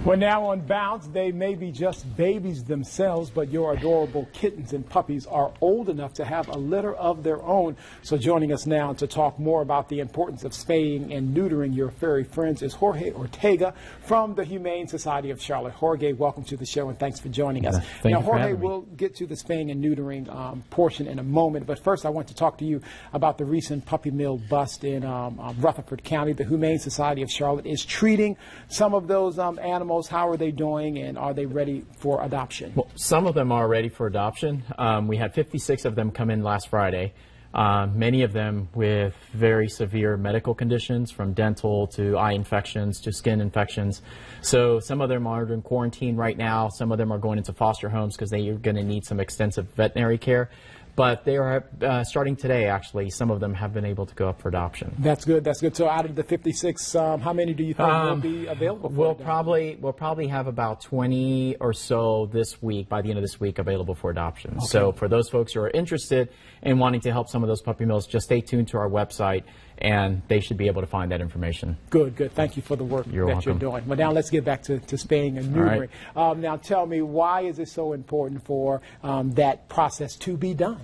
Well, now on Bounce, they may be just babies themselves, but your adorable kittens and puppies are old enough to have a litter of their own. So joining us now to talk more about the importance of spaying and neutering your furry friends is Jorge Ortega from the Humane Society of Charlotte. Jorge, welcome to the show and thanks for joining us. Now, Jorge, we'll get to the spaying and neutering portion in a moment, but first I want to talk to you about the recent puppy mill bust in Rutherford County. The Humane Society of Charlotte is treating some of those animals. How are they doing, and are they ready for adoption? Well, some of them are ready for adoption. We had 56 of them come in last Friday, many of them with very severe medical conditions, from dental to eye infections to skin infections. So some of them are in quarantine right now. Some of them are going into foster homes because they are going to need some extensive veterinary care. But they are starting today, actually. Some of them have been able to go up for adoption. That's good. That's good. So out of the 56, how many do you think will be available for adoption? We'll probably have about 20 or so this week, by the end of this week, available for adoption. Okay. So for those folks who are interested in wanting to help some of those puppy mills, just stay tuned to our website, and they should be able to find that information. Good, good. Thank you for the work you're doing. But now let's get back to spaying and neutering. Right. Now tell me, why is it so important for that process to be done?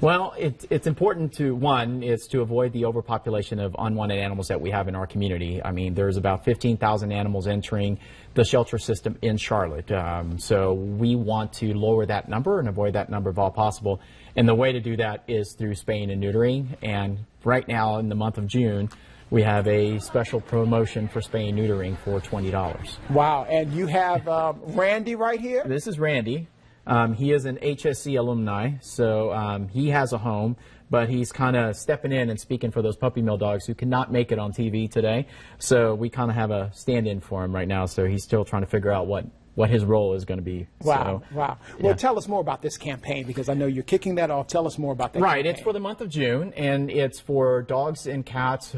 Well, it's important to, one, is to avoid the overpopulation of unwanted animals that we have in our community. I mean, there's about 15,000 animals entering the shelter system in Charlotte. So we want to lower that number and avoid that number if all possible. And the way to do that is through spaying and neutering. And right now, in the month of June, we have a special promotion for spaying and neutering for $20. Wow. And you have Randy right here? This is Randy. He is an HSC alumni, so he has a home, but he's kind of stepping in and speaking for those puppy mill dogs who cannot make it on TV today. So we kind of have a stand-in for him right now, so he's still trying to figure out what his role is going to be. Wow, so, wow. Yeah. Well, tell us more about this campaign, because I know you're kicking that off. Tell us more about that Right, campaign. It's for the month of June, and it's for dogs and cats,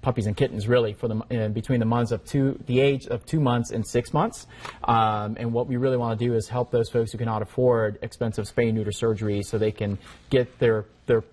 puppies and kittens, really, for between the age of 2 months and 6 months. And what we really want to do is help those folks who cannot afford expensive spay and neuter surgery so they can get their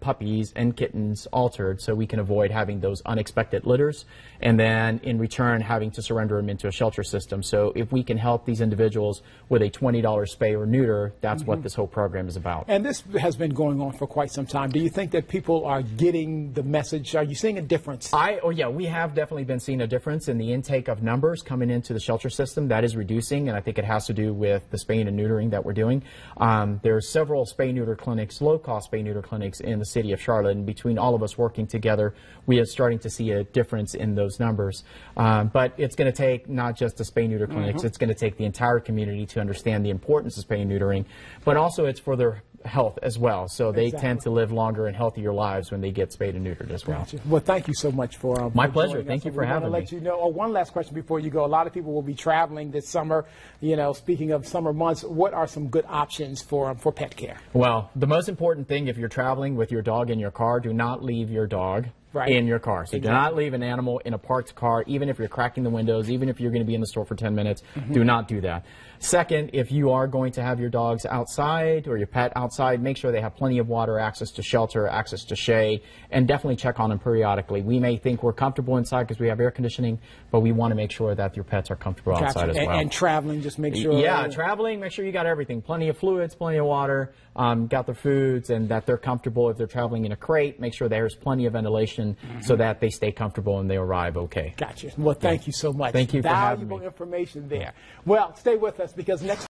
puppies and kittens altered, so we can avoid having those unexpected litters, and then in return having to surrender them into a shelter system. So if we can help these individuals with a $20 spay or neuter, that's what this whole program is about. And this has been going on for quite some time. Do you think that people are getting the message? Are you seeing a difference? Oh yeah, we have definitely been seeing a difference in the intake of numbers coming into the shelter system. That is reducing, and I think it has to do with the spaying and neutering that we're doing. There are several spay-neuter clinics, low-cost spay-neuter clinics in the city of Charlotte, and between all of us working together, we are starting to see a difference in those numbers. But it's going to take not just the spay-neuter clinics, it's going to take the entire community to understand the importance of spay and neutering, but also it's for their health as well. So they tend to live longer and healthier lives when they get spayed and neutered as well. Gotcha. Well, thank you so much for my pleasure. Thank you for having me. Let you know. Oh, one last question before you go. A lot of people will be traveling this summer. You know, speaking of summer months, what are some good options for pet care? Well, the most important thing, if you're traveling with your dog in your car, do not leave your dog in your car. So do not leave an animal in a parked car, even if you're cracking the windows, even if you're going to be in the store for 10 minutes. Do not do that. Second, if you are going to have your dogs outside or your pet outside, make sure they have plenty of water, access to shelter, access to shade, and definitely check on them periodically. We may think we're comfortable inside because we have air conditioning, but we want to make sure that your pets are comfortable outside as well. And traveling, just make sure. Yeah, traveling, make sure you got everything. Plenty of fluids, plenty of water, got their foods, and that they're comfortable. If they're traveling in a crate, make sure there's plenty of ventilation so that they stay comfortable and they arrive okay. Gotcha. Well, thank you so much. Thank you for having me. Valuable information there. Well, stay with us, because next